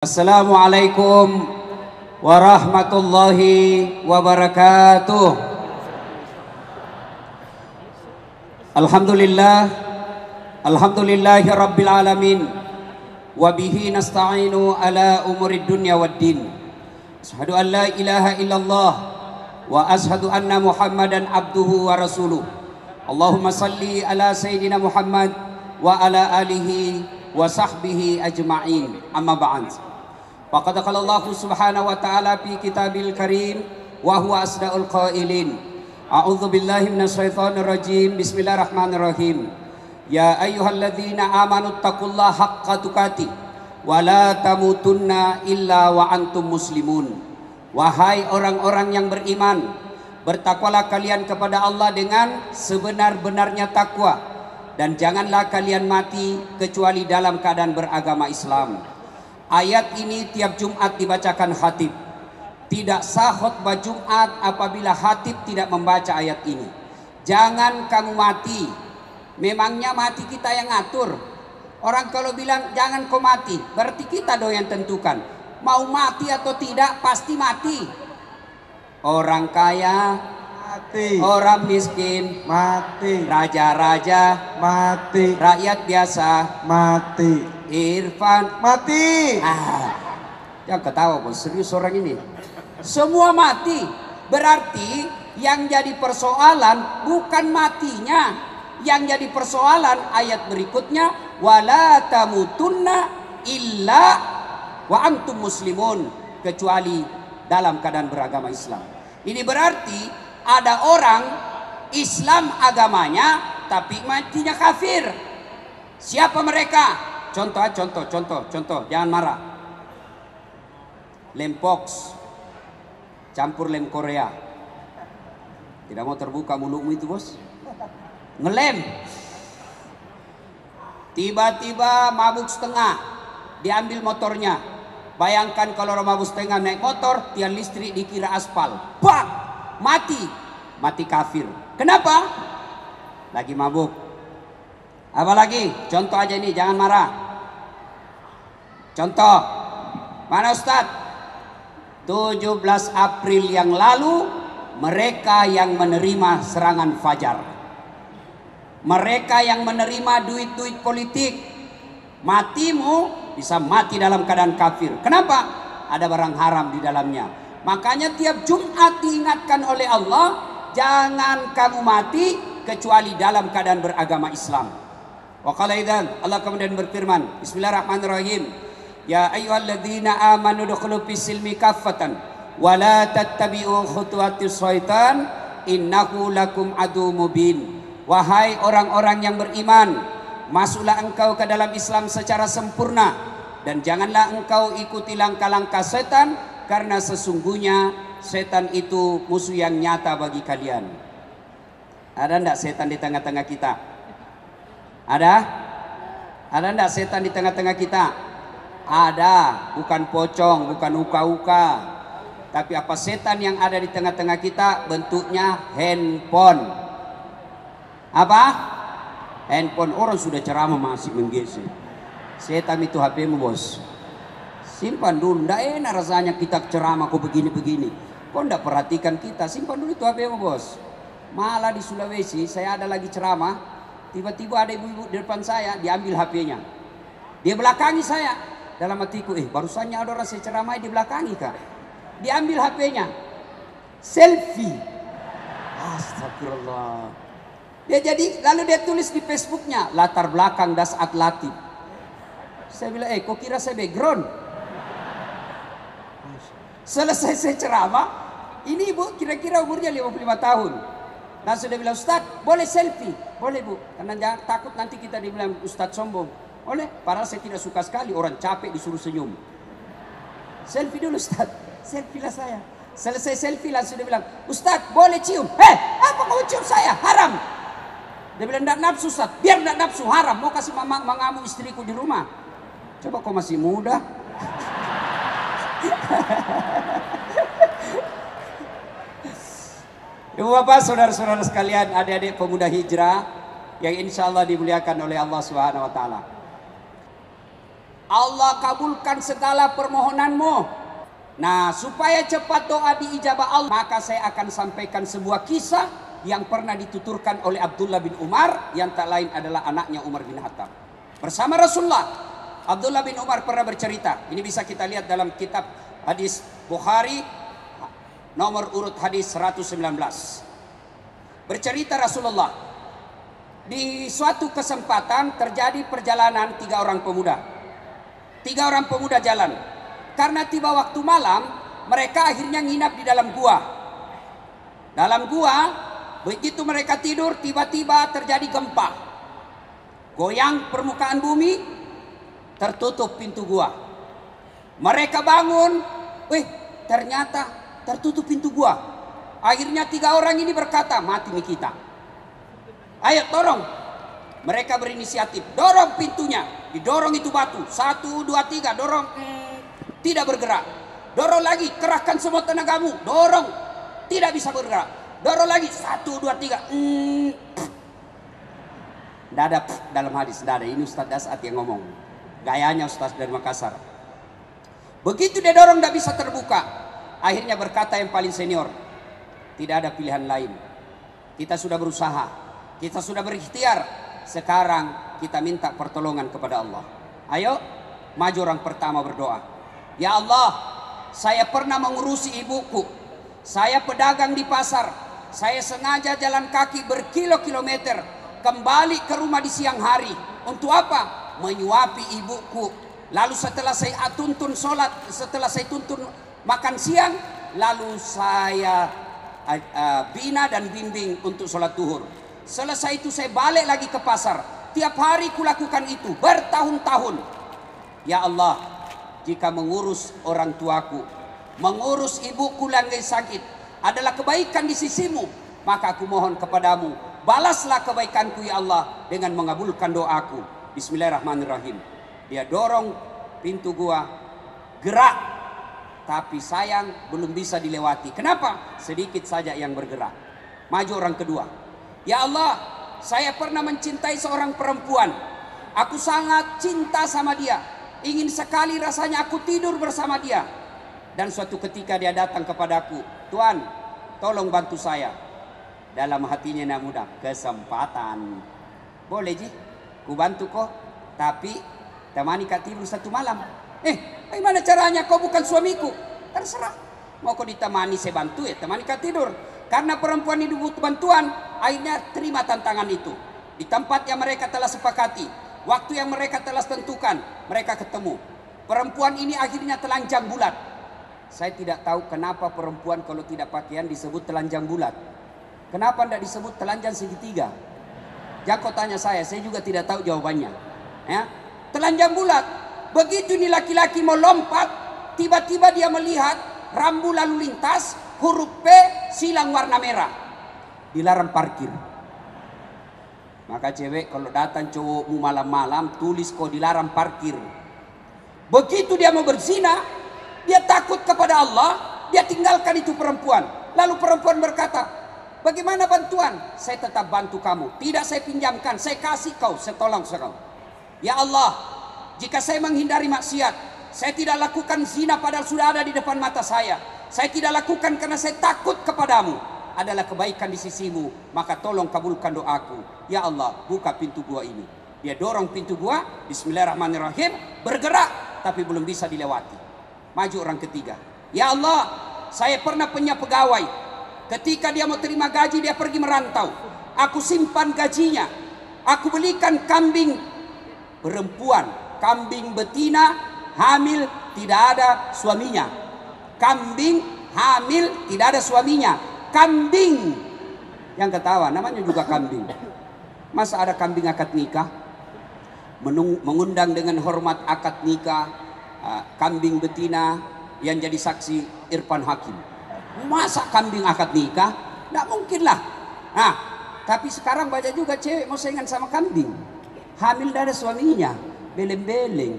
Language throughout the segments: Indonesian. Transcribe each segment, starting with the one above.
Assalamualaikum warahmatullahi wabarakatuh. Alhamdulillahi rabbil alamin. Wabihi nasta'inu ala umurid dunya waddin. Asyhadu an la ilaha illallah wa asyhadu anna muhammadan abduhu wa rasuluh. Allahumma salli ala sayyidina Muhammad wa ala alihi wa sahbihi ajma'in. Amma ba'd. Faqad qala Allah subhanahu wa ta'ala fi kitabil karim wa huwa asdaqul qailin. A'udzu billahi minasyaitonir rajim. Bismillahirrahmanirrahim. Ya ayyuhalladzina amanu taqullaha haqqa tuqatih wa la tamutunna illa wa antum muslimun. Wahai orang-orang yang beriman, bertakwalah kalian kepada Allah dengan sebenar-benarnya takwa, dan janganlah kalian mati kecuali dalam keadaan beragama Islam. Ayat ini tiap Jumat dibacakan khatib. Tidak sah khutbah Jumat apabila khatib tidak membaca ayat ini. Jangan kamu mati. Memangnya mati kita yang ngatur? Orang kalau bilang jangan kau mati, berarti kita dong yang tentukan. Mau mati atau tidak pasti mati. Orang kaya mati, orang miskin mati, raja-raja mati, rakyat biasa mati, Irfan mati. Jangan ketawa bos, serius orang ini. Semua mati. Berarti yang jadi persoalan bukan matinya. Yang jadi persoalan ayat berikutnya, wala tamutunna illa wa antum muslimun, kecuali dalam keadaan beragama Islam. Ini berarti ada orang Islam agamanya tapi matinya kafir. Siapa mereka? Contoh, jangan marah. Lem Pox campur lem Korea. Tidak mau terbuka mulutmu itu bos. Ngelem. Tiba-tiba mabuk setengah, diambil motornya. Bayangkan kalau orang mabuk setengah naik motor, tiang listrik dikira aspal. Bang! Mati kafir. Kenapa? Lagi mabuk. Apa lagi? Contoh aja ini, jangan marah. Contoh. Mana Ustaz? 17 April yang lalu mereka yang menerima serangan fajar. Mereka yang menerima duit-duit politik. Matimu bisa mati dalam keadaan kafir. Kenapa? Ada barang haram di dalamnya. Makanya tiap Jumat diingatkan oleh Allah, jangan kamu mati kecuali dalam keadaan beragama Islam. Wa qala idzan, Allah kemudian berfirman, Bismillahirrahmanirrahim. Ya ayyuhalladzina amanu dukhulu fis-silmi kaffatan wa la tattabi'u khutuwatis syaitan innahu lakum adu mubin. Wahai orang-orang yang beriman, masuklah engkau ke dalam Islam secara sempurna, dan janganlah engkau ikuti langkah-langkah setan, karena sesungguhnya setan itu musuh yang nyata bagi kalian. Ada enggak setan di tengah-tengah kita? Ada? Ada enggak setan di tengah-tengah kita? Ada, bukan pocong, bukan uka-uka. Tapi apa setan yang ada di tengah-tengah kita? Bentuknya handphone. Apa? Handphone. Orang sudah ceramah masih menggesek. Setan itu HP-mu bos. Simpan dulu. Nggak enak rasanya kita ceramah kok begini-begini. Kok nggak perhatikan kita? Simpan dulu itu HP-mu bos. Malah di Sulawesi saya ada lagi ceramah. Tiba-tiba ada ibu-ibu di depan saya, diambil HP-nya. Dia belakangi saya. Dalam hatiku, barusannya ada orang saya ceramah di belakangi kak. Diambil HP-nya. Selfie. Astagfirullah. Lalu dia tulis di Facebooknya, latar belakang das atlatif. Saya bilang, kok kira saya background? Selesai saya ceramah, ini ibu kira-kira umurnya 55 tahun. Langsung dia bilang, Ustaz, boleh selfie? Boleh bu, karena jangan takut nanti kita dibilang Ustaz sombong. Boleh, padahal saya tidak suka sekali orang capek disuruh senyum. Selfie dulu Ustaz, selfie lah saya. Selesai selfie langsung dia bilang, Ustaz boleh cium? Apa kau cium saya? Haram. Dia bilang, enggak nafsu Ustaz. Biar enggak nafsu, haram. Mau kasih mengamu istriku di rumah. Coba kau masih muda. Ibu bapak, saudara-saudara sekalian, adik-adik pemuda hijrah yang insya Allah dimuliakan oleh Allah Subhanahu wa Ta'ala. Allah kabulkan segala permohonanmu. Nah, supaya cepat doa diijabah Allah, maka saya akan sampaikan sebuah kisah yang pernah dituturkan oleh Abdullah bin Umar, yang tak lain adalah anaknya Umar bin Khattab. Bersama Rasulullah, Abdullah bin Umar pernah bercerita. Ini bisa kita lihat dalam kitab hadis Bukhari, nomor urut hadis 119. Bercerita Rasulullah, di suatu kesempatan terjadi perjalanan 3 orang pemuda. 3 orang pemuda jalan. Karena tiba waktu malam, mereka akhirnya nginap di dalam gua. Dalam gua, begitu mereka tidur, tiba-tiba terjadi gempa. Goyang permukaan bumi, tertutup pintu gua. Mereka bangun, ternyata tertutup pintu gua. Akhirnya 3 orang ini berkata, mati nih kita. Ayo dorong. Mereka berinisiatif, dorong pintunya. Didorong itu batu, 1, 2, 3, dorong. Tidak bergerak. Dorong lagi, kerahkan semua tenagamu. Dorong, tidak bisa bergerak. Dorong lagi, 1, 2, 3. Tidak ada dalam hadis, tidak ada. Ini Ustaz Dasat yang ngomong. Gayanya Ustaz dari Makassar. Begitu dia dorong tidak bisa terbuka. Akhirnya berkata yang paling senior, tidak ada pilihan lain. Kita sudah berusaha, kita sudah berikhtiar. Sekarang kita minta pertolongan kepada Allah. Ayo, maju orang pertama berdoa. Ya Allah, saya pernah mengurusi ibuku. Saya pedagang di pasar. Saya sengaja jalan kaki berkilo-kilometer kembali ke rumah di siang hari. Untuk apa? Menyuapi ibuku. Lalu setelah saya tuntun sholat, setelah saya tuntun makan siang, lalu saya bina dan bimbing untuk sholat duhur. Selesai itu saya balik lagi ke pasar. Tiap hari kulakukan itu bertahun-tahun. Ya Allah, jika mengurus orang tuaku, mengurus ibuku yang sakit adalah kebaikan di sisimu, maka aku mohon kepadamu, balaslah kebaikanku ya Allah dengan mengabulkan doaku. Bismillahirrahmanirrahim. Dia dorong pintu gua, gerak, tapi sayang belum bisa dilewati. Kenapa? Sedikit saja yang bergerak. Maju orang kedua. Ya Allah, saya pernah mencintai seorang perempuan. Aku sangat cinta sama dia. Ingin sekali rasanya aku tidur bersama dia. Dan suatu ketika dia datang kepadaku, Tuan, tolong bantu saya. Dalam hatinya nak mudah, kesempatan. Boleh Ji, ku bantu kau, tapi temani kau tidur 1 malam. Bagaimana caranya? Kau bukan suamiku. Terserah. Mau kau ditemani saya bantu ya, temani kau tidur. Karena perempuan ini butuh bantuan, akhirnya terima tantangan itu. Di tempat yang mereka telah sepakati, waktu yang mereka telah tentukan, mereka ketemu. Perempuan ini akhirnya telanjang bulat. Saya tidak tahu kenapa perempuan kalau tidak pakaian disebut telanjang bulat. Kenapa tidak disebut telanjang segitiga? Jangan tanya saya juga tidak tahu jawabannya. Ya, telanjang bulat. Begitu ini laki-laki mau lompat, tiba-tiba dia melihat rambu lalu lintas, huruf P, silang warna merah. Dilarang parkir. Maka cewek kalau datang cowokmu malam-malam, tulis kau dilarang parkir. Begitu dia mau berzina, dia takut kepada Allah, dia tinggalkan itu perempuan. Lalu perempuan berkata, bagaimana bantuan? Saya tetap bantu kamu. Tidak saya pinjamkan, saya kasih kau, saya tolong kau. Ya Allah, jika saya menghindari maksiat, saya tidak lakukan zina padahal sudah ada di depan mata saya. Saya tidak lakukan karena saya takut kepadamu. Adalah kebaikan di sisimu, maka tolong kabulkan doaku. Ya Allah, buka pintu gua ini. Dia dorong pintu gua, bismillahirrahmanirrahim, bergerak, tapi belum bisa dilewati. Maju orang ketiga. Ya Allah, saya pernah punya pegawai. Ketika dia mau terima gaji, dia pergi merantau. Aku simpan gajinya. Aku belikan kambing perempuan, kambing betina, hamil, tidak ada suaminya. Kambing hamil, tidak ada suaminya. Kambing yang ketawa, namanya juga kambing. Masa ada kambing akad nikah? Mengundang dengan hormat akad nikah kambing betina yang jadi saksi Irfan Hakim. Masa kambing akad nikah? Tidak mungkin lah. Nah, tapi sekarang banyak juga cewek mau saingan sama kambing. Hamil dari suaminya, beleng-beleng.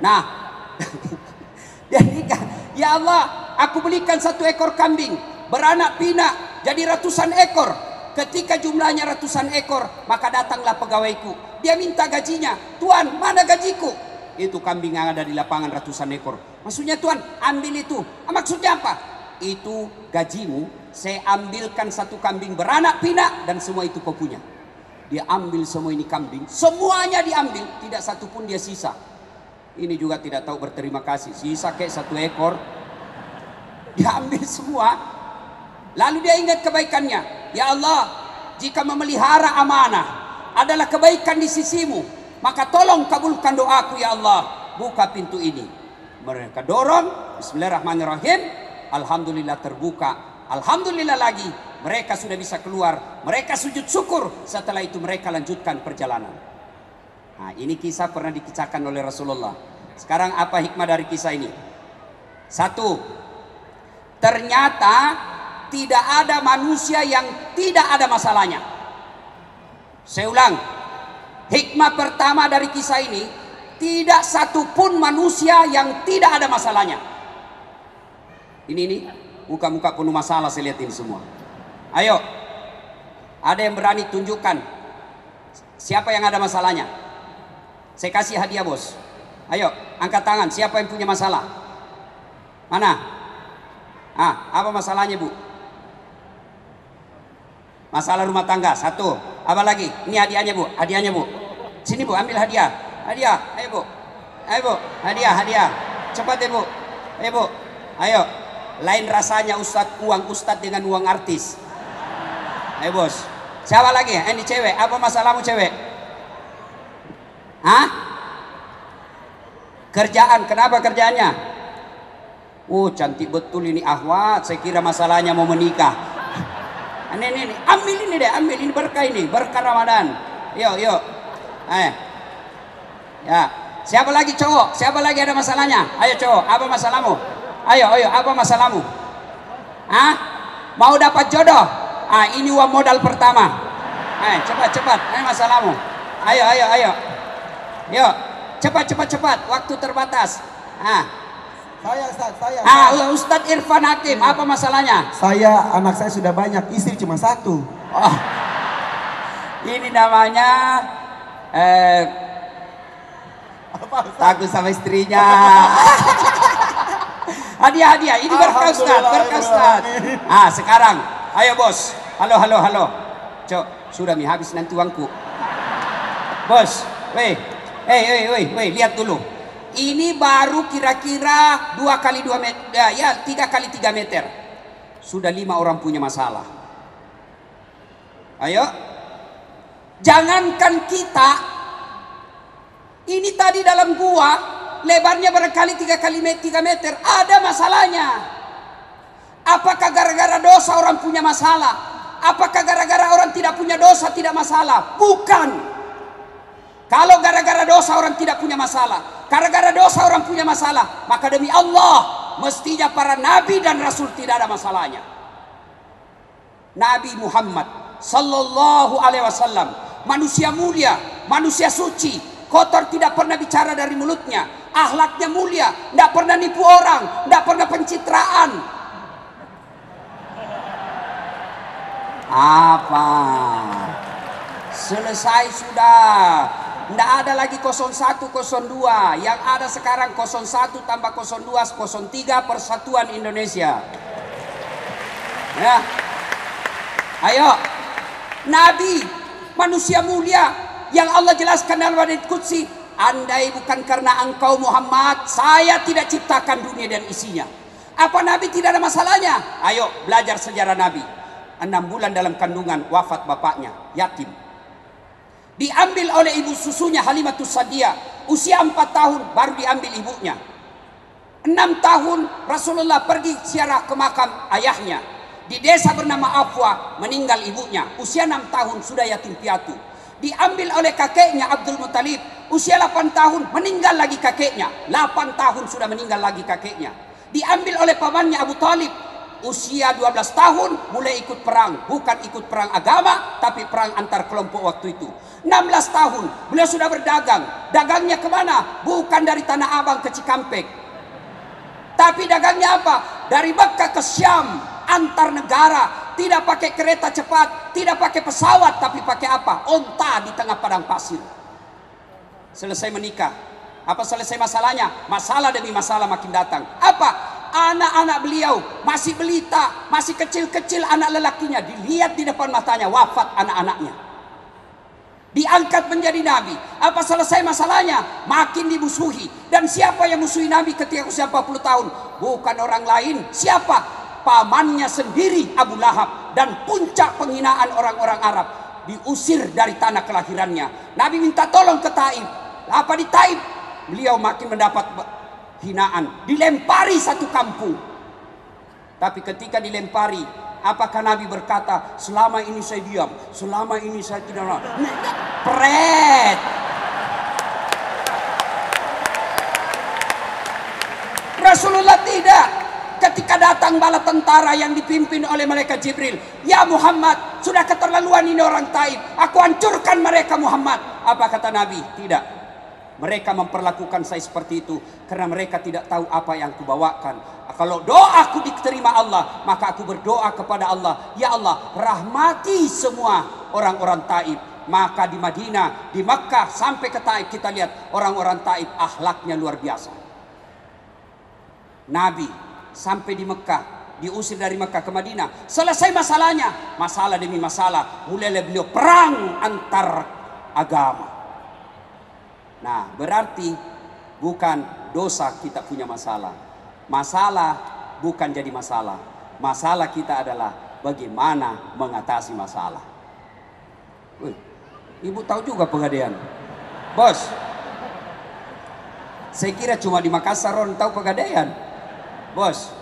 Nah, jadi ya Allah, aku belikan 1 ekor kambing, beranak pinak, jadi ratusan ekor. Ketika jumlahnya ratusan ekor, maka datanglah pegawaiku. Dia minta gajinya. Tuan, mana gajiku? Itu kambing yang ada di lapangan ratusan ekor. Maksudnya Tuhan, ambil itu. Maksudnya apa? Itu gajimu, saya ambilkan satu kambing beranak pinak dan semua itu kau punya. Dia ambil semua ini kambing, semuanya diambil, tidak satu pun dia sisa. Ini juga tidak tahu berterima kasih. Sisa kayak satu ekor, dia ambil semua. Lalu dia ingat kebaikannya. Ya Allah, jika memelihara amanah adalah kebaikan di sisimu, maka tolong kabulkan doaku ya Allah. Buka pintu ini. Mereka dorong, bismillahirrahmanirrahim. Alhamdulillah terbuka. Alhamdulillah lagi, mereka sudah bisa keluar. Mereka sujud syukur. Setelah itu mereka lanjutkan perjalanan. Nah, ini kisah pernah dikisahkan oleh Rasulullah. Sekarang apa hikmah dari kisah ini? Satu, ternyata tidak ada manusia yang tidak ada masalahnya. Saya ulang, hikmah pertama dari kisah ini, tidak satupun manusia yang tidak ada masalahnya. Ini muka-muka penuh masalah saya lihat ini semua. Ayo, ada yang berani tunjukkan siapa yang ada masalahnya? Saya kasih hadiah bos. Ayo, angkat tangan. Siapa yang punya masalah? Mana? Apa masalahnya bu? Masalah rumah tangga. Satu. Apa lagi? Ini hadiahnya bu. Hadiahnya bu. Sini bu, ambil hadiah. Hadiah. Ayo bu. Ayo bu. Hadiah. Cepat ya bu. Ayo bu. Ayo. Lain rasanya uang ustadz dengan uang artis. Ayo bos. Siapa lagi? Ini cewek. Apa masalahmu cewek? Kerjaan. Kenapa kerjaannya? Oh cantik betul ini Ahwat. Saya kira masalahnya mau menikah. Ini. Ambil ini deh. Ambil ini berkah ini. Berkah Ramadan. Yuk. Ya. Siapa lagi cowok? Siapa lagi ada masalahnya? Ayo cowok. Apa masalahmu? Ayo, apa masalahmu? Mau dapat jodoh? Ini uang modal pertama. Cepat. Ini masalahmu. Ayo. Yuk, cepat. Waktu terbatas. Saya. Ustadz Irfan Hakim, apa masalahnya? Anak saya sudah banyak, istri cuma satu. Oh, ini namanya takut sama istrinya. Hadiah. Ini berkah Ustaz. Sekarang, ayo bos. Halo. Cok, sudah habis nanti uangku. Bos, weh, lihat dulu. Ini baru kira-kira 2 kali 2 meter, ya 3 kali 3 meter. Sudah 5 orang punya masalah. Ayo, jangankan kita. Ini tadi dalam gua. Lebarnya barangkali 3 kali 3 meter. Ada masalahnya. Apakah gara-gara dosa orang punya masalah? Apakah gara-gara orang tidak punya dosa tidak masalah? Bukan. Kalau gara-gara dosa orang tidak punya masalah, gara-gara dosa orang punya masalah, maka demi Allah mestinya para nabi dan rasul tidak ada masalahnya. Nabi Muhammad sallallahu alaihi wasallam, manusia mulia, manusia suci, kotor tidak pernah bicara dari mulutnya, akhlaknya mulia, tidak pernah nipu orang, tidak pernah pencitraan. Apa? Selesai sudah. Tidak ada lagi 01, 02. Yang ada sekarang 01 tambah 02, 03 Persatuan Indonesia. Ya. Ayo. Nabi, manusia mulia yang Allah jelaskan dalam hadits qudsi, andai bukan karena engkau Muhammad, saya tidak ciptakan dunia dan isinya. Apa Nabi tidak ada masalahnya? Ayo belajar sejarah Nabi. 6 bulan dalam kandungan wafat bapaknya, yatim. Diambil oleh ibu susunya Halimatus Sa'diyah. Usia 4 tahun baru diambil ibunya. 6 tahun Rasulullah pergi ziarah ke makam ayahnya. Di desa bernama Afwa meninggal ibunya. Usia 6 tahun sudah yatim piatu. Diambil oleh kakeknya Abdul Muttalib. Usia 8 tahun meninggal lagi kakeknya. 8 tahun sudah meninggal lagi kakeknya. Diambil oleh pamannya Abu Talib. Usia 12 tahun mulai ikut perang. Bukan ikut perang agama, tapi perang antar kelompok waktu itu. 16 tahun beliau sudah berdagang. Dagangnya kemana? Bukan dari Tanah Abang ke Cikampek, tapi dagangnya apa? Dari Mekah ke Syam, antar negara. Tidak pakai kereta cepat, tidak pakai pesawat, tapi pakai apa? Onta di tengah padang pasir. Selesai menikah, Apa selesai masalahnya? Masalah demi masalah makin datang. Apa? Anak-anak beliau masih belita, masih kecil-kecil anak lelakinya, dilihat di depan matanya wafat anak-anaknya. Diangkat menjadi nabi. Apa selesai masalahnya? Makin dimusuhi. Dan siapa yang musuhi nabi ketika usia 40 tahun? Bukan orang lain. Siapa? Pamannya sendiri, Abu Lahab. Dan puncak penghinaan orang-orang Arab, diusir dari tanah kelahirannya. Nabi minta tolong ke Taif. Apa di Taif? Beliau makin mendapat hinaan, dilempari satu kampung. Tapi ketika dilempari, apakah Nabi berkata, selama ini saya diam, selama ini saya tidak pret. Rasulullah tidak. Ketika datang bala tentara yang dipimpin oleh malaikat Jibril, ya Muhammad, sudah keterlaluan ini orang Taif, aku hancurkan mereka Muhammad. Apa kata Nabi? Tidak. Mereka memperlakukan saya seperti itu karena mereka tidak tahu apa yang kubawakan. Kalau doaku diterima Allah, maka aku berdoa kepada Allah, ya Allah, rahmati semua orang-orang Taif. Maka di Madinah, di Makkah sampai ke Taif, kita lihat orang-orang Taif akhlaknya luar biasa. Nabi sampai di Mekah, diusir dari Mekah ke Madinah, selesai masalahnya, masalah demi masalah, mulailah beliau perang antar agama. Nah, berarti bukan dosa kita punya masalah. Masalah bukan jadi masalah. Masalah kita adalah bagaimana mengatasi masalah. Wih, ibu tahu juga Pegadaian, bos. Saya kira cuma di Makassar orang tahu Pegadaian, bos.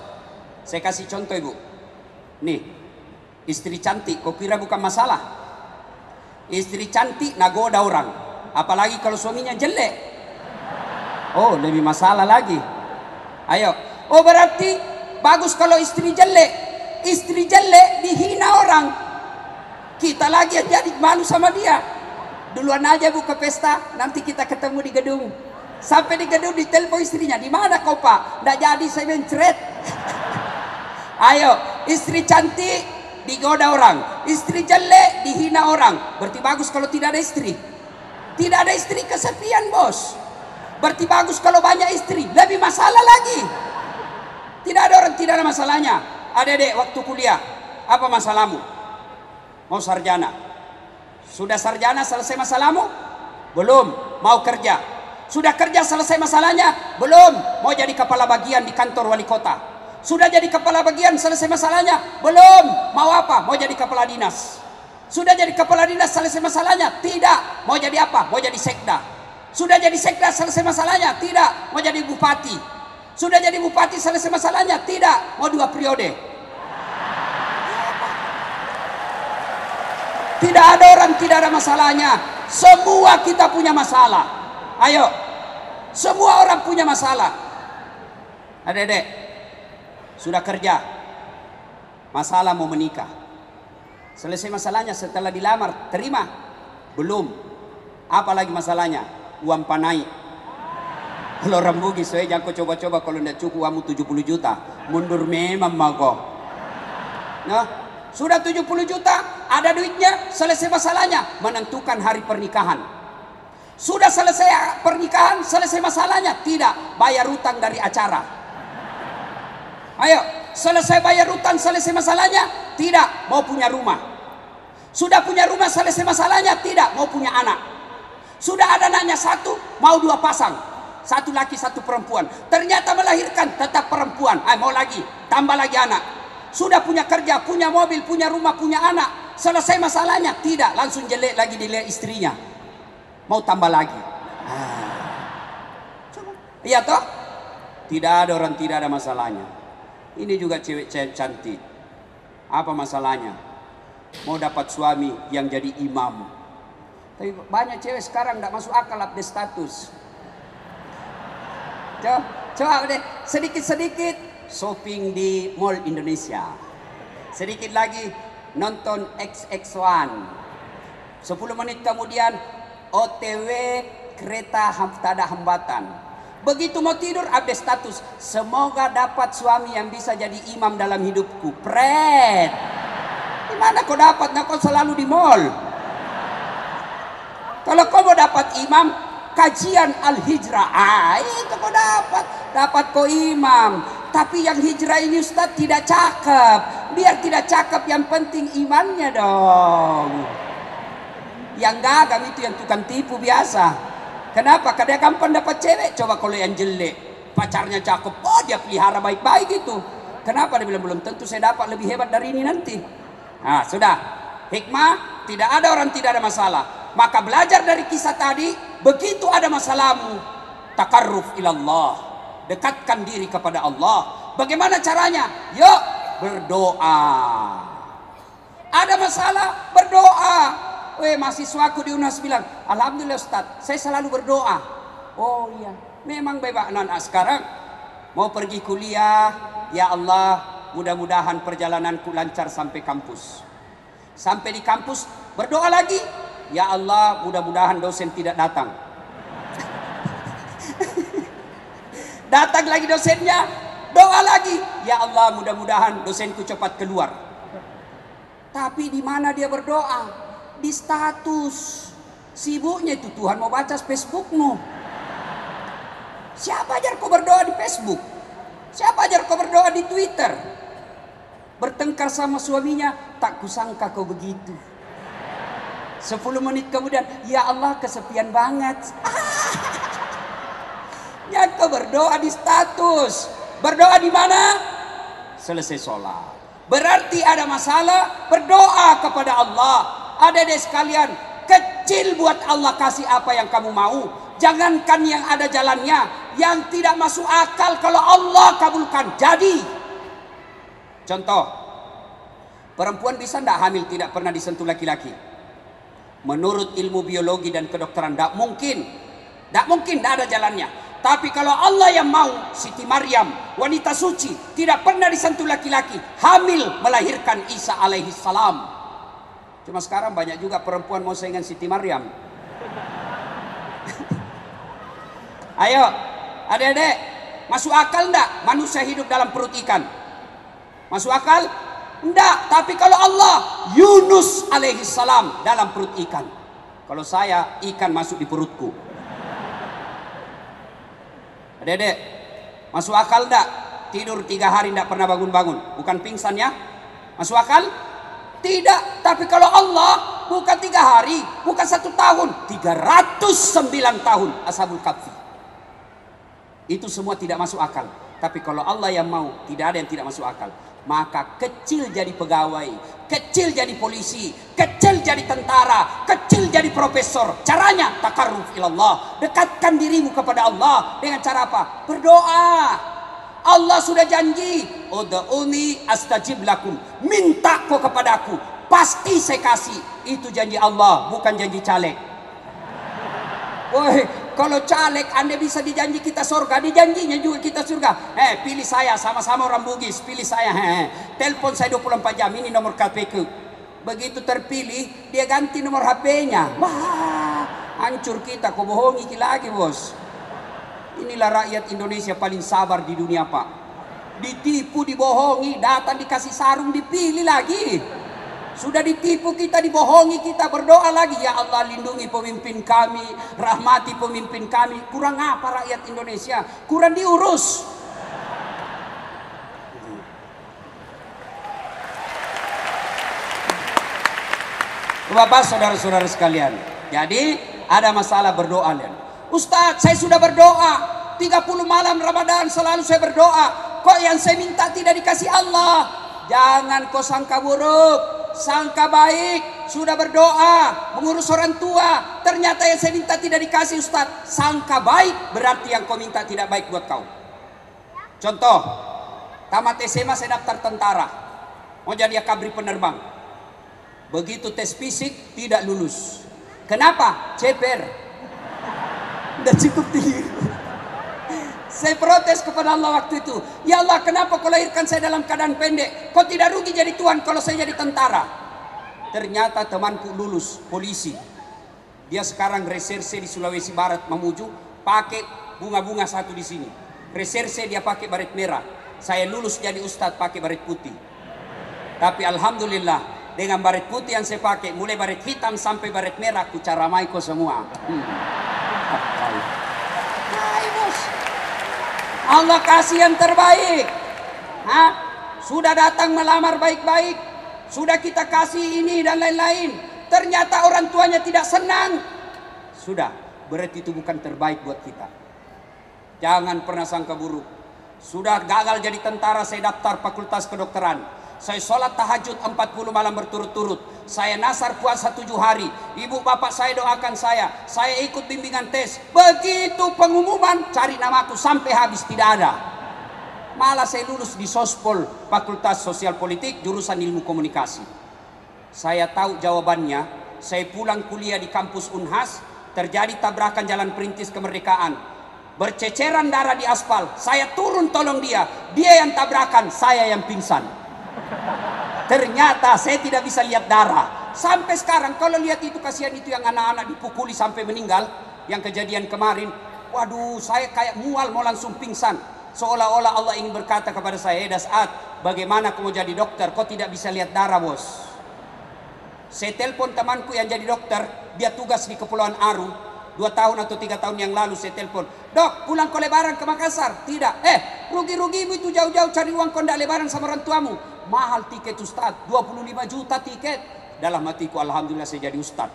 Saya kasih contoh ibu. Nih, istri cantik, kok kira bukan masalah? Istri cantik nagoda orang. Apalagi kalau suaminya jelek. Oh, lebih masalah lagi. Ayo. Oh, berarti bagus kalau istri jelek. Istri jelek dihina orang. Kita lagi yang jadi malu sama dia. Duluan aja bu ke pesta, nanti kita ketemu di gedung. Sampai di gedung ditelepon istrinya, di mana kau pak? Nggak jadi, saya mencret. Ayo, istri cantik digoda orang, istri jelek dihina orang. Berarti bagus kalau tidak ada istri. Tidak ada istri kesepian bos. Berarti bagus kalau banyak istri, lebih masalah lagi. Tidak ada orang tidak ada masalahnya. Adek-adek waktu kuliah, apa masalahmu? Mau sarjana. Sudah sarjana selesai masalahmu? Belum. Mau kerja. Sudah kerja selesai masalahnya? Belum. Mau jadi kepala bagian di kantor wali kota. Sudah jadi kepala bagian selesai masalahnya? Belum. Mau apa? Mau jadi kepala dinas. Sudah jadi kepala dinas selesai masalahnya? Tidak. Mau jadi apa? Mau jadi sekda. Sudah jadi sekda selesai masalahnya? Tidak. Mau jadi bupati. Sudah jadi bupati selesai masalahnya? Tidak. Mau 2 periode. Tidak ada orang tidak ada masalahnya. Semua kita punya masalah. Ayo. Semua orang punya masalah. Adek-adek, sudah kerja, masalah mau menikah. Selesai masalahnya setelah dilamar, terima? Belum. Apa lagi masalahnya? Uang panai. Kalau orang Bugis, saya jangan coba-coba kalau tidak cukup uangmu 70 juta. Mundur memang mago. Nah, sudah 70 juta, ada duitnya, selesai masalahnya, menentukan hari pernikahan. Sudah selesai pernikahan, selesai masalahnya? Tidak, bayar utang dari acara. Ayo, selesai bayar utang, selesai masalahnya? Tidak, mau punya rumah. Sudah punya rumah, selesai masalahnya? Tidak, mau punya anak. Sudah ada anaknya 1, mau 2 pasang. 1 laki, 1 perempuan. Ternyata melahirkan, tetap perempuan. Mau lagi, tambah lagi anak. Sudah punya kerja, punya mobil, punya rumah, punya anak. Selesai masalahnya? Tidak, langsung jelek lagi dilihat istrinya. Mau tambah lagi. Iya toh? Tidak ada orang tidak ada masalahnya. Ini juga cewek cantik. Apa masalahnya? Mau dapat suami yang jadi imam. Tapi banyak cewek sekarang tidak masuk akal update status. Coba deh, sedikit-sedikit shopping di Mall Indonesia. Sedikit lagi nonton XX1. 10 menit kemudian OTW kereta tak ada hambatan. Begitu mau tidur update status, semoga dapat suami yang bisa jadi imam dalam hidupku. Pret. Gimana kau dapat? Nah, kau selalu di mall. Kalau kau mau dapat imam, kajian Al-Hijrah. Itu kau dapat kau imam. Tapi yang hijrah ini Ustaz tidak cakep. Biar tidak cakep, yang penting imannya dong. Yang gagang itu yang tukang tipu biasa. Kenapa? Karena gampang dapat cewek. Coba kalau yang jelek, pacarnya cakep, oh dia pelihara baik-baik itu. Kenapa? Dia bilang belum tentu saya dapat lebih hebat dari ini nanti. Nah sudah, hikmah, tidak ada orang tidak ada masalah. Maka belajar dari kisah tadi, begitu ada masalahmu, takarruf ilallah, dekatkan diri kepada Allah. Bagaimana caranya? Yuk berdoa. Ada masalah, berdoa. Mahasiswaku di UNAS bilang, alhamdulillah Ustaz, saya selalu berdoa. Oh iya, memang bebas. Sekarang mau pergi kuliah, ya Allah, mudah-mudahan perjalananku lancar sampai kampus. Sampai di kampus, berdoa lagi, ya Allah, mudah-mudahan dosen tidak datang. Datang lagi dosennya, doa lagi, ya Allah, mudah-mudahan dosenku cepat keluar. Tapi di mana dia berdoa? Di status. Sibuknya itu Tuhan mau baca Facebookmu. Siapa ajar kau berdoa di Facebook? Siapa ajar kau berdoa di Twitter? Bertengkar sama suaminya, tak kusangka kau begitu. 10 menit kemudian, ya Allah kesepian banget. Ya kau berdoa di status. Berdoa di mana? Selesai sholat. Berarti ada masalah, berdoa kepada Allah. Adik-adik sekalian, kecil buat Allah kasih apa yang kamu mau. Jangankan yang ada jalannya, yang tidak masuk akal kalau Allah kabulkan jadi. Contoh, perempuan bisa tidak hamil tidak pernah disentuh laki-laki? Menurut ilmu biologi dan kedokteran tidak mungkin. Tidak mungkin, tidak ada jalannya. Tapi kalau Allah yang mau, Siti Maryam, wanita suci, tidak pernah disentuh laki-laki, hamil melahirkan Isa alaihi salam. Cuma sekarang banyak juga perempuan mau saingan Siti Maryam. Ayo, adik-adik, masuk akal enggak manusia hidup dalam perut ikan? Masuk akal? Enggak, tapi kalau Allah, Yunus alaihi salam dalam perut ikan. Kalau saya, ikan masuk di perutku. Adik-adik, masuk akal enggak? Tidur 3 hari enggak pernah bangun-bangun. Bukan pingsan ya? Masuk akal? Tidak, tapi kalau Allah bukan 3 hari, bukan 1 tahun, 309 tahun Ashabul Kahfi. Itu semua tidak masuk akal. Tapi kalau Allah yang mau, tidak ada yang tidak masuk akal. Maka kecil jadi pegawai, kecil jadi polisi, kecil jadi tentara, kecil jadi profesor. Caranya takarruf ilallah, dekatkan dirimu kepada Allah dengan cara apa? Berdoa. Allah sudah janji, ud'uni astajib lakum, minta kau kepadaku, pasti saya kasih. Itu janji Allah, bukan janji caleg. Woi, kalau caleg Anda bisa dijanji kita surga, dijanjinya juga kita surga. Pilih saya, sama-sama orang Bugis, pilih saya. Telepon saya 24 jam, ini nomor KPK. Begitu terpilih, dia ganti nomor HP-nya. Wah, hancur kita, kau bohongi lagi bos. Inilah rakyat Indonesia paling sabar di dunia Pak. Ditipu, dibohongi, datang dikasih sarung, dipilih lagi. Sudah ditipu kita, dibohongi kita, berdoa lagi. Ya Allah lindungi pemimpin kami, rahmati pemimpin kami. Kurang apa rakyat Indonesia? Kurang diurus. Bapak saudara-saudara sekalian, jadi ada masalah berdoa lihat. Ustaz, saya sudah berdoa 30 malam Ramadan selalu saya berdoa. Kok yang saya minta tidak dikasih Allah? Jangan kau sangka buruk, sangka baik. Sudah berdoa, mengurus orang tua, ternyata yang saya minta tidak dikasih Ustaz. Sangka baik berarti yang kau minta tidak baik buat kau. Contoh, tamat SMA saya daftar tentara, mau jadi akabri penerbang. Begitu tes fisik tidak lulus. Kenapa? Ceper. Udah cukup tinggi. Saya protes kepada Allah waktu itu. Ya Allah, kenapa kau lahirkan saya dalam keadaan pendek? Kau tidak rugi jadi Tuhan kalau saya jadi tentara. Ternyata temanku lulus polisi. Dia sekarang reserse di Sulawesi Barat Mamuju, pakai bunga-bunga satu di sini. Reserse dia pakai baret merah. Saya lulus jadi ustadz pakai baret putih. Tapi alhamdulillah dengan baret putih yang saya pakai, mulai baret hitam sampai baret merah, ku caramai kau semua. Allah kasih yang terbaik. Hah? Sudah datang melamar baik-baik, sudah kita kasih ini dan lain-lain, ternyata orang tuanya tidak senang. Sudah, berarti itu bukan terbaik buat kita. Jangan pernah sangka buruk. Sudah gagal jadi tentara, saya daftar fakultas kedokteran. Saya sholat tahajud 40 malam berturut-turut. Saya nasar puasa 7 hari. Ibu bapak saya doakan saya ikut bimbingan tes. Begitu pengumuman, cari namaku sampai habis tidak ada. Malah saya lulus di Sospol, Fakultas Sosial Politik, jurusan Ilmu Komunikasi. Saya tahu jawabannya. Saya pulang kuliah di kampus Unhas, terjadi tabrakan Jalan Perintis Kemerdekaan. Berceceran darah di aspal. Saya turun tolong dia yang tabrakan, saya yang pingsan. Ternyata saya tidak bisa lihat darah. Sampai sekarang kalau lihat itu, kasihan itu yang anak-anak dipukuli sampai meninggal, yang kejadian kemarin. Waduh, saya kayak mual mau langsung pingsan. Seolah-olah Allah ingin berkata kepada saya, Das'ad, bagaimana kau mau jadi dokter? Kau tidak bisa lihat darah, bos. Saya telepon temanku yang jadi dokter, dia tugas di Kepulauan Aru. 2 tahun atau 3 tahun yang lalu saya telepon, Dok, pulang kau lebaran ke Makassar? Tidak. Rugi-rugimu itu jauh-jauh cari uang, kau tidak lebaran sama orang tuamu. Mahal tiket Ustaz, 25 juta tiket. Dalam hatiku, alhamdulillah saya jadi Ustaz.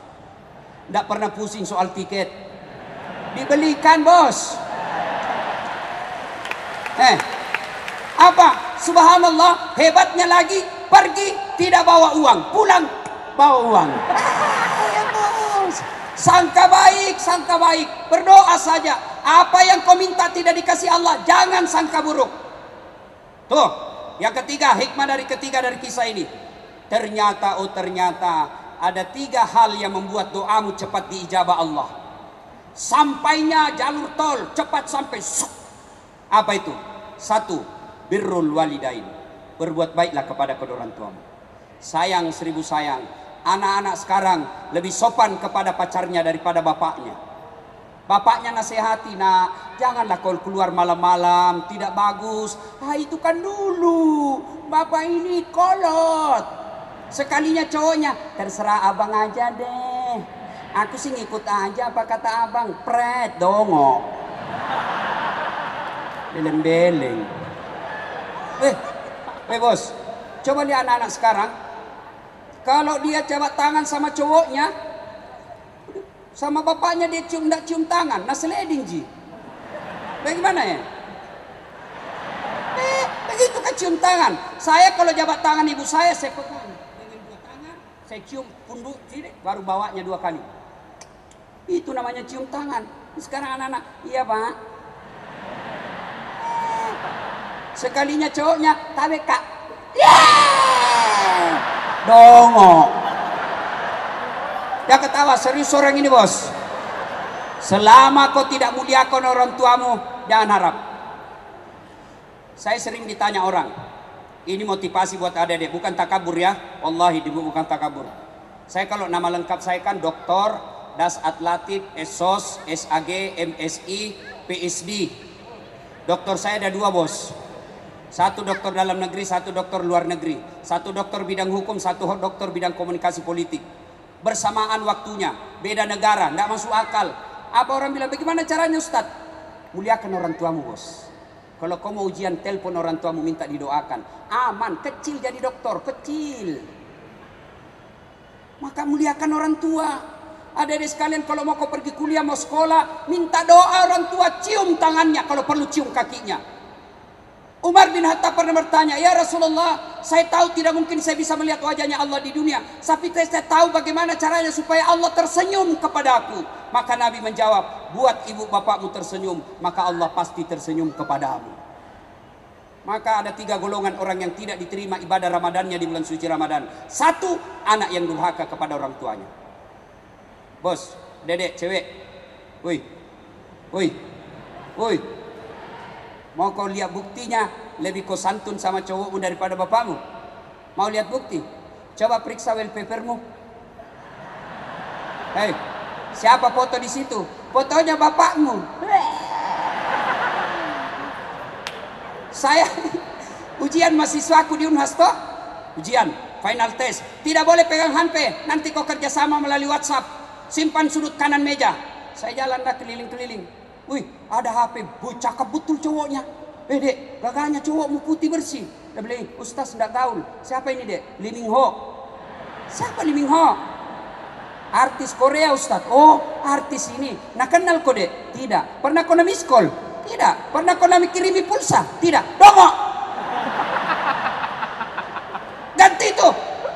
Tidak pernah pusing soal tiket. Dibelikan, bos. Apa? Subhanallah, hebatnya lagi, pergi tidak bawa uang, pulang bawa uang. Sangka baik, berdoa saja. Apa yang kau minta tidak dikasih Allah, jangan sangka buruk. Tuh, yang ketiga, hikmah dari kisah ini. Ternyata ada 3 hal yang membuat doamu cepat diijabah Allah. Sampainya jalur tol, cepat sampai. Apa itu? 1, birrul walidain. Berbuat baiklah kepada kedua orang tuamu. Sayang 1000 sayang. Anak-anak sekarang lebih sopan kepada pacarnya daripada bapaknya. Bapaknya nasihati, nak, janganlah kau keluar malam-malam, tidak bagus. Itu kan dulu, bapak ini kolot. Sekalinya cowoknya, terserah abang aja deh. Aku sih ngikut aja apa kata abang, pret, dongo. Beleng-beleng. Bos, coba lihat anak-anak sekarang. Kalau dia jabat tangan sama cowoknya, sama bapaknya dia tidak cium tangan, sliding ji. Bagaimana ya? Begitu kan cium tangan. Saya kalau jabat tangan ibu saya pegang dengan 2 tangan, saya cium pundak sini, baru bawanya 2 kali. Itu namanya cium tangan. Sekarang anak-anak, iya pak. Sekalinya cowoknya, tabe kak. Dongo. Dia ketawa, serius orang ini bos. Selama kau tidak muliakan orang tuamu, jangan harap. Saya sering ditanya orang, ini motivasi buat adik-adik, bukan takabur ya. Wallahi bukan takabur. Saya kalau nama lengkap saya kan Dr. Das'ad Latif, SOS, SAG, MSI, PSD. Doktor saya ada 2 bos. 1 dokter dalam negeri, 1 dokter luar negeri. 1 dokter bidang hukum, 1 dokter bidang komunikasi politik. Bersamaan waktunya, beda negara, tidak masuk akal. Apa orang bilang, bagaimana caranya Ustaz? Muliakan orang tuamu bos. Kalau kau mau ujian, telepon orang tuamu, minta didoakan. Aman, kecil jadi dokter, kecil. Maka muliakan orang tua. Adik-adik sekalian, kalau mau kau pergi kuliah, mau sekolah, minta doa orang tua, cium tangannya, kalau perlu cium kakinya. Umar bin Khattab pernah bertanya, ya Rasulullah, saya tahu tidak mungkin saya bisa melihat wajahnya Allah di dunia, tapi saya tahu bagaimana caranya supaya Allah tersenyum kepada aku. Maka Nabi menjawab, buat ibu bapakmu tersenyum, maka Allah pasti tersenyum kepadamu. Maka ada 3 golongan orang yang tidak diterima ibadah Ramadannya di bulan suci Ramadan. 1, anak yang durhaka kepada orang tuanya. Bos, dedek, cewek, woi, mau kau lihat buktinya, lebih kau santun sama cowokmu daripada bapakmu? Mau lihat bukti? Coba periksa wallpapermu. Siapa foto di situ? Fotonya bapakmu. Saya ujian mahasiswaku di Unhas toh, ujian final test, tidak boleh pegang HP, nanti kau kerjasama melalui WhatsApp, simpan sudut kanan meja. Saya jalan dah keliling-keliling. Wih, ada HP, cakep betul cowoknya. Dek, gagahnya cowokmu putih bersih. Dia bilang, Ustaz nggak gaul. Siapa ini dek? Lee Min Ho. Siapa Lee Min Ho? Artis Korea Ustaz. Oh, artis ini. Nah kenal kau dek? Tidak. Pernah kau miss call? Tidak. Pernah kau kirimi pulsa? Tidak. Dongok. Ganti itu.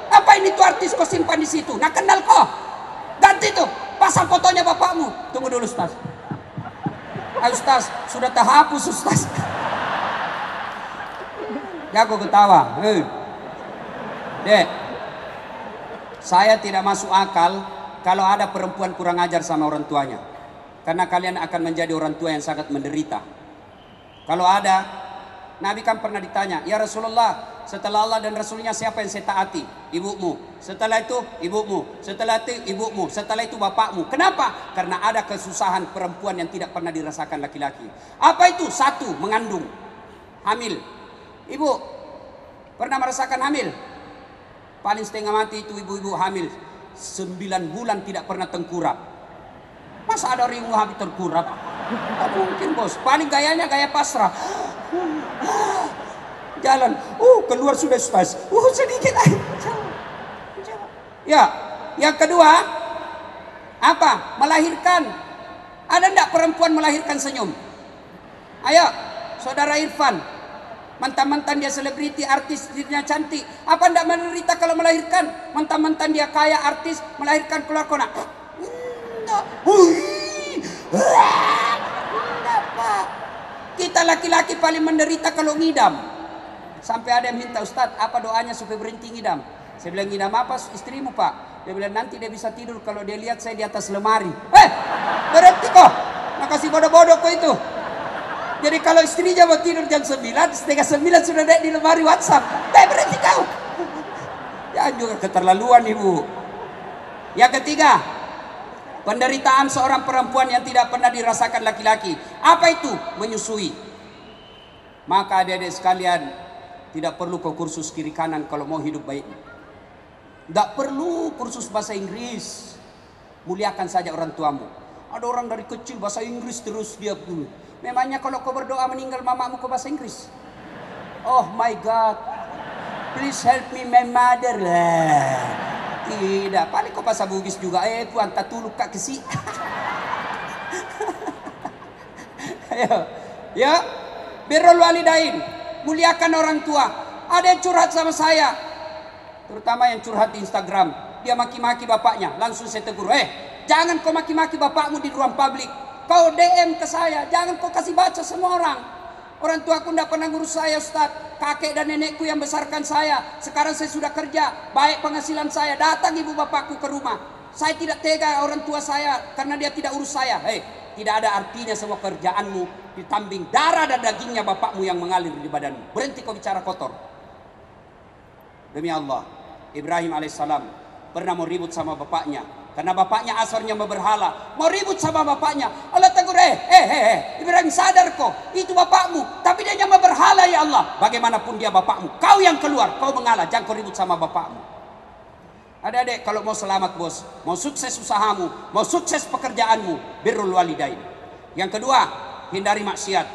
Apa ini tuh artis kau simpan di situ? Nah kenal kau? Ganti itu. Pasang fotonya bapakmu. Tunggu dulu Ustaz. Ayo Ustaz, sudah terhapus Ustaz. Jago ketawa. Dek, saya tidak masuk akal kalau ada perempuan kurang ajar sama orang tuanya. Karena kalian akan menjadi orang tua yang sangat menderita. Kalau ada, Nabi kan pernah ditanya, ya Rasulullah, setelah Allah dan Rasulnya siapa yang saya taati? Ibumu. Setelah itu ibumu. Setelah itu ibumu. Setelah itu bapakmu. Kenapa? Karena ada kesusahan perempuan yang tidak pernah dirasakan laki-laki. Apa itu? Satu, mengandung. Hamil. Ibu, pernah merasakan hamil? Paling setengah mati itu ibu-ibu hamil. 9 bulan tidak pernah tengkurap. Masa ada orang ibu hamil tengkurap? Tak mungkin bos. Paling gayanya gaya pasrah. Jalan, keluar sudah Ustaz. Sedikit aja. Ya, yang kedua apa? Melahirkan. Ada enggak perempuan melahirkan senyum? Ayo, saudara Irfan. Mantan-mantan dia selebriti, artis, dirinya cantik. Apa enggak menderita kalau melahirkan? Mantan-mantan dia kaya, artis, melahirkan keluar kona. Enggak. Enggak, Pak. Kita laki-laki paling menderita kalau ngidam. Sampai ada yang minta, Ustadz, apa doanya supaya berhenti ngidam? Saya bilang, ngidam apa istrimu Pak? Dia bilang, nanti dia bisa tidur kalau dia lihat saya di atas lemari. Berhenti kok. Makasih bodoh-bodoh kok itu. Jadi kalau istrinya mau tidur jam 9, setengah 9 sudah naik di lemari WhatsApp. Berhenti kau. Ya juga keterlaluan ibu. Yang ketiga, penderitaan seorang perempuan yang tidak pernah dirasakan laki-laki. Apa itu? Menyusui. Maka adik-adik sekalian, tidak perlu kau kursus kiri kanan kalau mau hidup baik. Tidak perlu kursus bahasa Inggris. Muliakan saja orang tuamu. Ada orang dari kecil bahasa Inggris terus dia dulu. Memangnya kalau kau berdoa meninggal mamamu kau bahasa Inggris? Oh my God, please help me my mother lah. Tidak, paling kau bahasa Bugis juga. Tuan tak tuluk kak kesi. Ayo, ya, birrul walidain, muliakan orang tua. Ada yang curhat sama saya, terutama yang curhat di Instagram. Dia maki-maki bapaknya, langsung saya tegur. Jangan kau maki-maki bapakmu di ruang publik. Kau DM ke saya, jangan kau kasih baca semua orang. Orang tuaku tidak pernah ngurus saya Ustaz. Kakek dan nenekku yang besarkan saya. Sekarang saya sudah kerja, baik penghasilan saya. Datang ibu bapakku ke rumah. Saya tidak tega orang tua saya karena dia tidak urus saya. Tidak ada artinya semua kerjaanmu ditambing darah dan dagingnya bapakmu yang mengalir di badanmu. Berhenti kau bicara kotor. Demi Allah, Ibrahim alaihissalam pernah mau ribut sama bapaknya. Karena bapaknya asalnya berhala, mau ribut sama bapaknya. Allah tegur, Ibrahim sadar kok, itu bapakmu, tapi dia nyama berhala ya Allah. Bagaimanapun dia bapakmu, kau yang keluar, kau mengalah, jangan kau ribut sama bapakmu. Adik-adik, kalau mau selamat bos, mau sukses usahamu, mau sukses pekerjaanmu, birrul walidain. Yang kedua, hindari maksiat.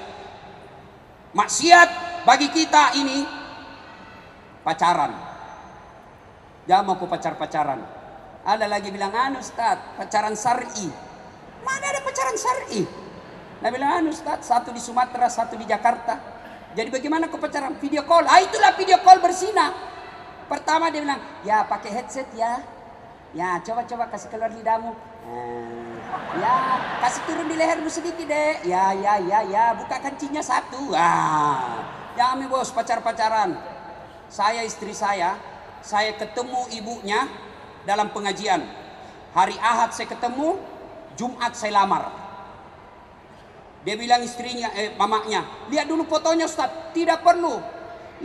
Maksiat bagi kita ini pacaran. Jangan mau pacaran. Ada lagi bilang, Ustaz, pacaran syar'i. Mana ada pacaran syar'i? Nah bilang, Ustaz, satu di Sumatera, satu di Jakarta. Jadi bagaimana kau pacaran? Video call. Itulah video call berzina. Pertama dia bilang, ya pakai headset ya. Ya coba kasih keluar lidahmu. Ya kasih turun di lehermu sedikit deh. Ya buka kancingnya satu. Ya kami bos pacaran. Saya istri saya ketemu ibunya dalam pengajian. Hari Ahad saya ketemu, Jumat saya lamar. Dia bilang istrinya, mamanya, lihat dulu fotonya Ustaz. Tidak perlu.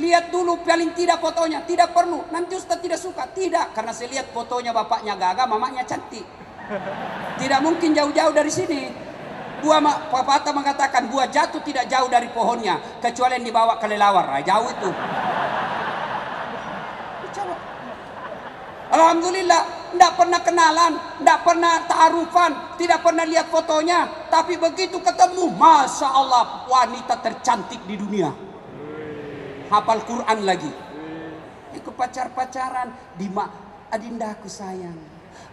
Lihat dulu paling tidak fotonya. Tidak perlu. Nanti Ustaz tidak suka. Tidak, karena saya lihat fotonya bapaknya gagah, mamanya cantik. Tidak mungkin jauh-jauh dari sini. Pepatah mengatakan buah jatuh tidak jauh dari pohonnya, kecuali yang dibawa kelelawar. Jauh itu. Alhamdulillah, tidak pernah kenalan, tidak pernah ta'arufan, tidak pernah lihat fotonya. Tapi begitu ketemu, Masya Allah, wanita tercantik di dunia. Hafal Quran lagi. Ikut pacaran adindaku sayang,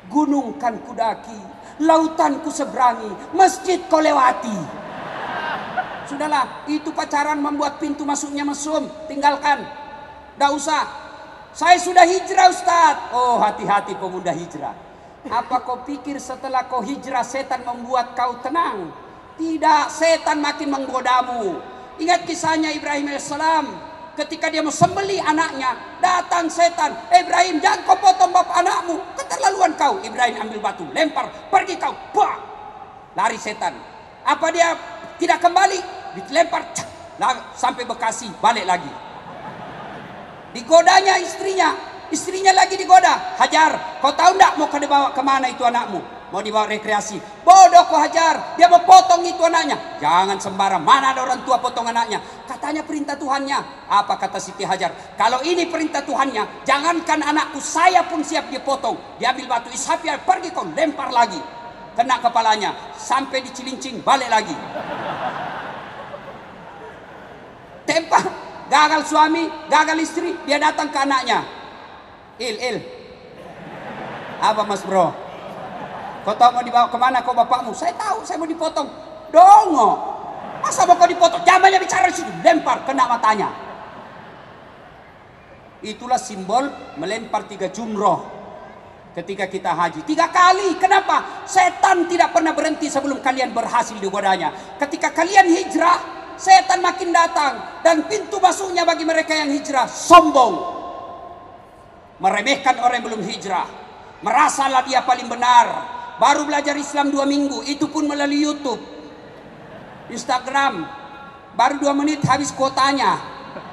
gunung kan kudaki, lautan ku seberangi, masjid kau lewati. Sudahlah, itu pacaran membuat pintu masuknya mesum. Tinggalkan, tidak usah. Saya sudah hijrah Ustadz. Oh, hati-hati pemuda hijrah. Apa kau pikir setelah kau hijrah setan membuat kau tenang? Tidak, setan makin menggodamu. Ingat kisahnya Ibrahim alaihissalam. Ketika dia mau sembelih anaknya, datang setan. Ibrahim, jangan kau potong bapak anakmu, keterlaluan kau. Ibrahim ambil batu, lempar, pergi kau. Bah! Lari setan. Apa dia tidak kembali? Dilempar, sampai Bekasi, balik lagi. Digodanya istrinya lagi digoda. Hajar, kau tahu enggak mau dibawa kemana itu anakmu? Mau dibawa rekreasi. Bodoh kau Hajar, dia mau potong itu anaknya. Jangan sembarang, mana ada orang tua potong anaknya? Katanya perintah Tuhannya. Apa kata Siti Hajar? Kalau ini perintah Tuhannya, jangankan anakku, saya pun siap dia potong. Dia ambil batu Ishafia, pergi kau, lempar lagi. Kena kepalanya, sampai di Cilincing, balik lagi. Tempah, gagal suami, gagal istri, dia datang ke anaknya. Il. Apa Mas Bro? Kau tahu mau dibawa kemana kau bapakmu? Saya tahu, saya mau dipotong. Dongo. Masa mau kau dipotong? Zamannya bicara di situ, lempar, kena matanya. Itulah simbol melempar 3 jumroh ketika kita haji. 3 kali. Kenapa? Setan tidak pernah berhenti sebelum kalian berhasil digodanya. Ketika kalian hijrah, setan makin datang. Dan pintu masuknya bagi mereka yang hijrah, sombong. Meremehkan orang yang belum hijrah. Merasalah dia paling benar. Baru belajar Islam 2 minggu, itu pun melalui YouTube, Instagram. Baru 2 menit habis kuotanya.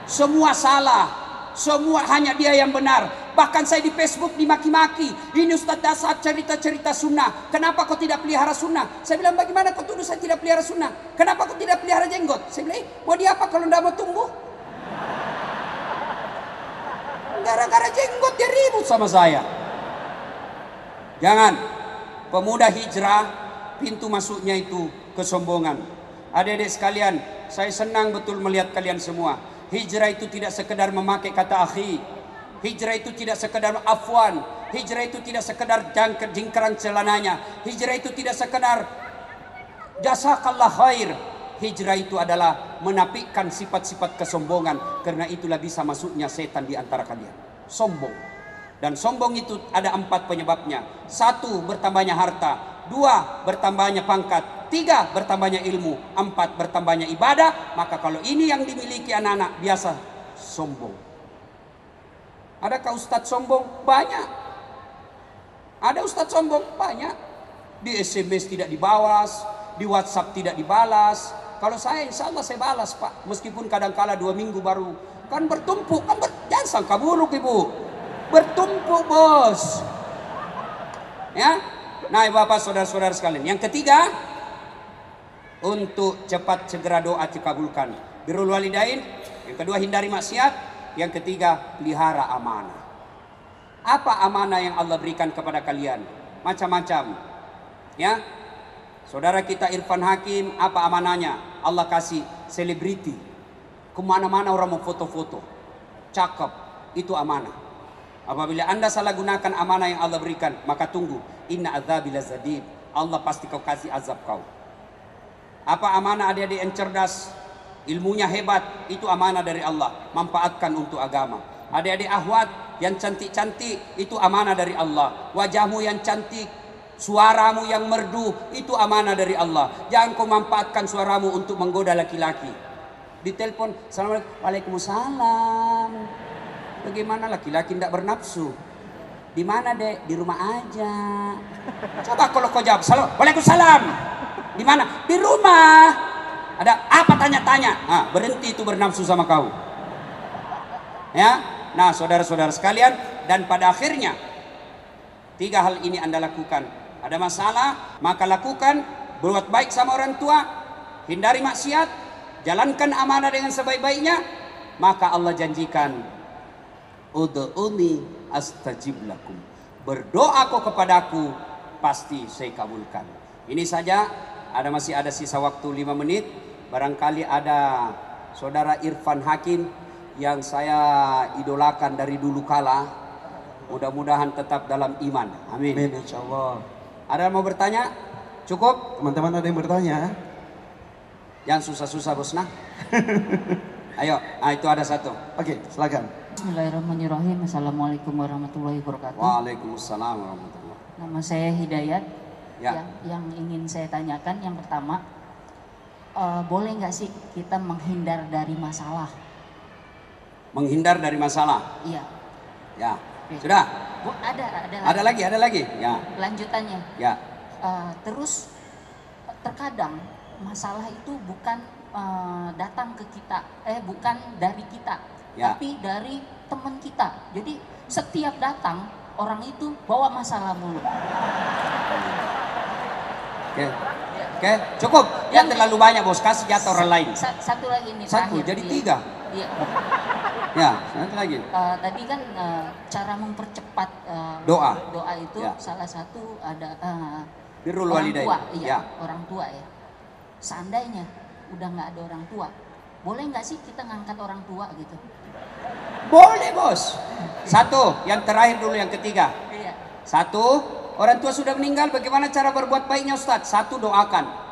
Semua salah, semua hanya dia yang benar. Bahkan saya di Facebook dimaki-maki. Ini Ustaz Dasar cerita-cerita sunnah. Kenapa kau tidak pelihara sunnah? Saya bilang, bagaimana kau tuduh saya tidak pelihara sunnah? Kenapa kau tidak pelihara jenggot? Saya bilang, mau diapa kalau tidak mau tumbuh? Gara-gara jenggot dia ribut sama saya. Jangan. Pemuda hijrah, pintu masuknya itu kesombongan. Adik-adik sekalian, saya senang betul melihat kalian semua. Hijrah itu tidak sekedar memakai kata akhi. Hijrah itu tidak sekedar afwan. Hijrah itu tidak sekedar jingkrang celananya. Hijrah itu tidak sekedar jazakallah khair. Hijrah itu adalah menapikan sifat-sifat kesombongan. Karena itulah bisa masuknya setan di antara kalian. Sombong. Dan sombong itu ada 4 penyebabnya. 1, bertambahnya harta. 2, bertambahnya pangkat. 3, bertambahnya ilmu. 4, bertambahnya ibadah. Maka kalau ini yang dimiliki anak-anak, biasa sombong. Adakah ustadz sombong? Banyak. Ada ustadz sombong? Banyak. Di SMS tidak dibalas, di WhatsApp tidak dibalas. Kalau saya insya Allah saya balas Pak. Meskipun kadang-kala 2 minggu baru. Kan bertumpuk. Jangan sangka buruk Ibu. Bertumpuk bos. Ya. Nah Bapak saudara-saudara sekalian. Yang ketiga, untuk cepat segera doa dikabulkan. Birrul walidain. Yang kedua, hindari maksiat. Yang ketiga, pelihara amanah. Apa amanah yang Allah berikan kepada kalian? Macam-macam. Ya. Saudara kita Irfan Hakim, apa amanahnya? Allah kasih selebriti. Kemana-mana orang mau foto-foto. Cakep. Itu amanah. Apabila Anda salah gunakan amanah yang Allah berikan, maka tunggu. Inna azabi lazadid. Allah pasti kau kasih azab kau. Apa amanah adik-adik yang cerdas? Ilmunya hebat. Itu amanah dari Allah. Manfaatkan untuk agama. Adik-adik ahwat yang cantik-cantik, itu amanah dari Allah. Wajahmu yang cantik, suaramu yang merdu, itu amanah dari Allah. Jangan kau manfaatkan suaramu untuk menggoda laki-laki. Ditelepon, assalamualaikum, waalaikumsalam. Bagaimana laki-laki tidak bernafsu? Di mana dek? Di rumah aja. Coba kalau kau jawab, waalaikumsalam. Di mana? Di rumah. Ada apa tanya-tanya? Nah, berhenti itu bernafsu sama kau. Ya, nah saudara-saudara sekalian, dan pada akhirnya 3 hal ini Anda lakukan. Ada masalah, maka lakukan. Berbuat baik sama orang tua, hindari maksiat, jalankan amanah dengan sebaik-baiknya. Maka Allah janjikan, ud'uni astajib lakum. Berdoa kau kepadaku, pasti saya kabulkan. Ini saja masih ada sisa waktu 5 menit. Barangkali ada saudara Irfan Hakim yang saya idolakan dari dulu kala. Mudah-mudahan tetap dalam iman. Amin. Amin, insya Allah. Ada yang mau bertanya? Cukup? Teman-teman ada yang bertanya? Yang susah-susah bos nah. Ayo, itu ada satu. Oke, silakan. Bismillahirrahmanirrahim. Assalamualaikum warahmatullahi wabarakatuh. Waalaikumsalam warahmatullahi. Nama saya Hidayat. Ya. Yang ingin saya tanyakan yang pertama, boleh nggak sih kita menghindar dari masalah? Menghindar dari masalah. Iya. Ya. Oke. Sudah? Ada Ada lagi. Ya. lanjutannya. Ya. Terus terkadang masalah itu bukan datang ke kita, bukan dari kita, Ya. tapi dari teman kita. Jadi setiap datang orang itu bawa masalah mulu. Oke, cukup. Ya terlalu banyak bos, kasih jatah orang lain. Satu lagi nih Satu, terakhir. jadi Iya. 3. Iya. Ya, satu lagi. Tadi kan cara mempercepat Doa. itu Ya. salah satu ada Birrul orang walidain. tua, iya, Ya. orang tua ya. Seandainya udah nggak ada orang tua, boleh nggak sih kita ngangkat orang tua gitu? Boleh bos. Satu, yang terakhir dulu yang ketiga. Iya. Satu, orang tua sudah meninggal, bagaimana cara berbuat baiknya Ustaz? Satu, doakan.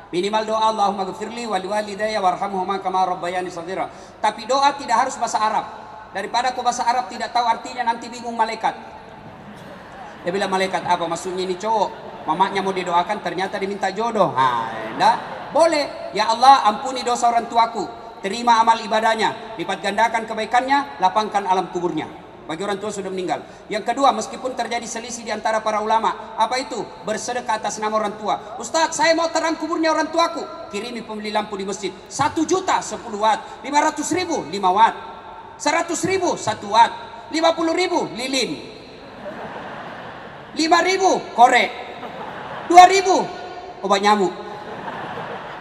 Minimal doa Allahumma ghfirli wa liwalidayya warhamhuma kama rabbayani shaghira. Tapi doa tidak harus bahasa Arab. Daripada kau bahasa Arab tidak tahu artinya nanti bingung malaikat. Dia bilang malaikat apa maksudnya ini cowok? Mamanya mau didoakan ternyata diminta jodoh. Enggak. Boleh. Ya Allah ampuni dosa orang tuaku. Terima amal ibadahnya. Lipat gandakan kebaikannya. Lapangkan alam kuburnya. Bagi orang tua sudah meninggal. Yang kedua, meskipun terjadi selisih di antara para ulama. Apa itu? Bersedekah atas nama orang tua. Ustaz, saya mau terang kuburnya orang tuaku. Kirimi pembeli lampu di masjid. 1 juta 10 watt. 500 ribu 5 watt. 100 ribu 1 watt. 50 ribu lilin. 5 ribu korek. 2 ribu obat nyamuk.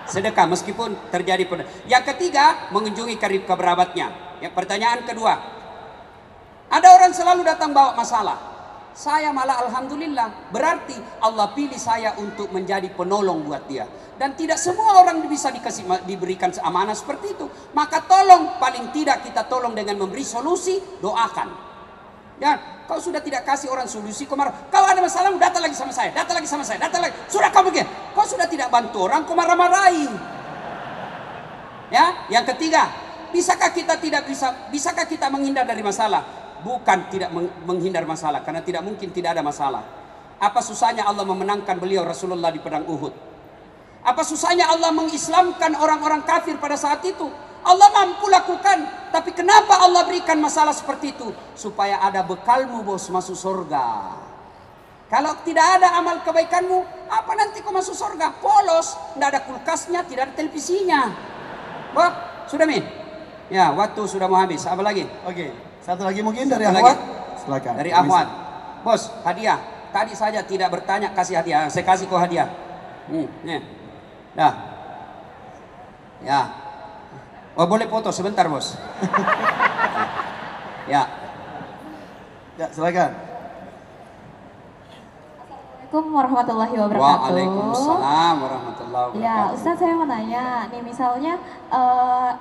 Sedekah meskipun terjadi pada. Yang ketiga, mengunjungi kerabatnya. Yang pertanyaan kedua, ada orang selalu datang bawa masalah. Saya malah alhamdulillah, berarti Allah pilih saya untuk menjadi penolong buat dia. Dan tidak semua orang bisa diberikan amanah seperti itu. Maka tolong, paling tidak kita tolong dengan memberi solusi, doakan. Dan kau sudah tidak kasih orang solusi, kau marah. Kau ada masalah, datang lagi sama saya, datang lagi sama saya, datang lagi. Sudah kau begini. Kau sudah tidak bantu orang, kau marah-marahi. Ya, yang ketiga, bisakah kita menghindar dari masalah? Bukan tidak menghindar masalah, karena tidak mungkin tidak ada masalah. Apa susahnya Allah memenangkan beliau Rasulullah di pedang Uhud? Apa susahnya Allah mengislamkan orang-orang kafir pada saat itu? Allah mampu lakukan, tapi kenapa Allah berikan masalah seperti itu? Supaya ada bekalmu bos masuk surga. Kalau tidak ada amal kebaikanmu, apa nanti kau masuk surga? Polos, tidak ada kulkasnya, tidak ada televisinya. Wah, sudah min? Ya, waktu sudah mau habis. Apa lagi? Oke, satu lagi mungkin dari Satu Ahwat. lagi. Silakan. Dari Ahwat. Bos, hadiah. Tadi saja tidak bertanya, kasih hadiah. Saya kasih kau hadiah. Nih. Dah. Ya. Oh, boleh foto sebentar, bos. Ya. Ya, silakan. Assalamualaikum warahmatullahi wabarakatuh. Waalaikumsalam warahmatullahi wabarakatuh. Ya, Ustaz saya mau nanya, nih misalnya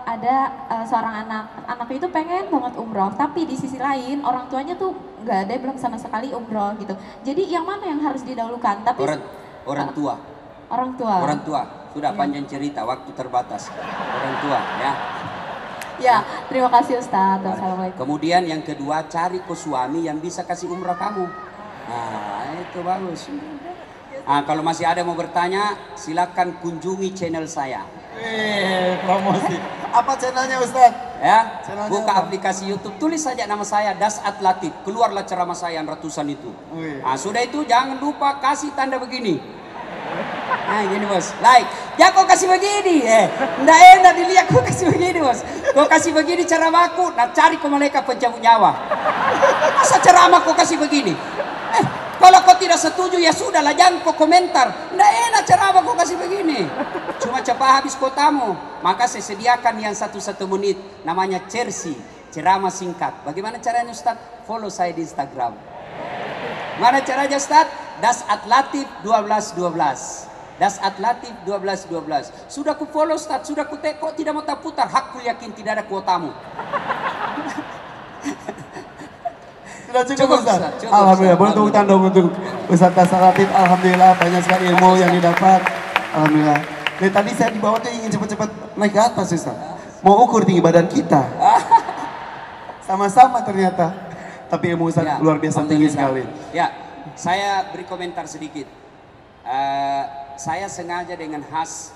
ada seorang anak itu pengen banget umroh, tapi di sisi lain orang tuanya tuh nggak ada, belum sama sekali umroh gitu. Jadi yang mana yang harus didahulukan? Tapi orang tua. Orang tua. Orang tua. Sudah panjang cerita, waktu terbatas. Orang tua, ya. Ya, terima kasih Ustaz. Assalamualaikum. Kemudian yang kedua, cari ke suami yang bisa kasih umrah kamu. Nah, itu bagus. Nah, kalau masih ada mau bertanya, silakan kunjungi channel saya. Promosi. Apa channelnya Ustaz? Ya, Channelnya buka apa? aplikasi YouTube, tulis saja nama saya Dasat Latif, keluarlah ceramah saya yang ratusan itu. Wih. Nah, sudah itu jangan lupa kasih tanda begini. Nah, gini bos, like. Ya kau kasih begini, nggak enak dilihat kau kasih begini bos. Kau kasih begini ceramahku, nah cari kau malaikat pencabut nyawa. Masa ceramah kau kasih begini? Kalau kau tidak setuju ya sudahlah, jangan kau komentar. Nggak enak ceramah kau kasih begini. Cuma cepat habis kotamu. Maka saya sediakan yang 1 menit, namanya Cersi, ceramah singkat. Bagaimana caranya Ustaz? Follow saya di Instagram. Mana caranya Ustaz? Dasat Latif 1212. Dasat Latif 1212. Sudah ku follow Ustaz, sudah ku tag, kok tidak mau tak putar? Hakku yakin tidak ada kuotamu. Sudah cukup Cukup, Ustaz. Ustaz. Cukup, Alhamdulillah. Ustaz. Boleh tepuk tangan dong untuk Ustaz Dasat Latif. Alhamdulillah banyak sekali ilmu yang didapat. Alhamdulillah. Dari tadi saya di bawah tuh ingin cepat-cepat naik ke atas Ustaz. Mau ukur tinggi badan kita. Sama-sama ternyata. Tapi ilmu Ustaz Ya, luar biasa tinggi sekali. Ya, saya beri komentar sedikit. Saya sengaja dengan khas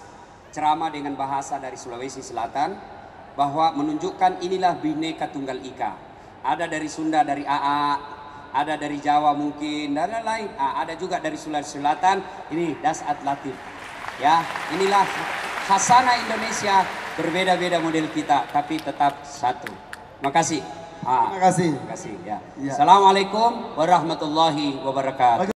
ceramah dengan bahasa dari Sulawesi Selatan bahwa menunjukkan inilah Bhinneka Tunggal Ika. Ada dari Sunda, dari AA, ada dari Jawa mungkin, dan lain-lain. Ada juga dari Sulawesi Selatan. Ini Dasat Latif. Ya, inilah khasana Indonesia, berbeda-beda model kita, tapi tetap satu. Makasih. Terima kasih. Terima kasih. Ya. Ya. Assalamualaikum warahmatullahi wabarakatuh.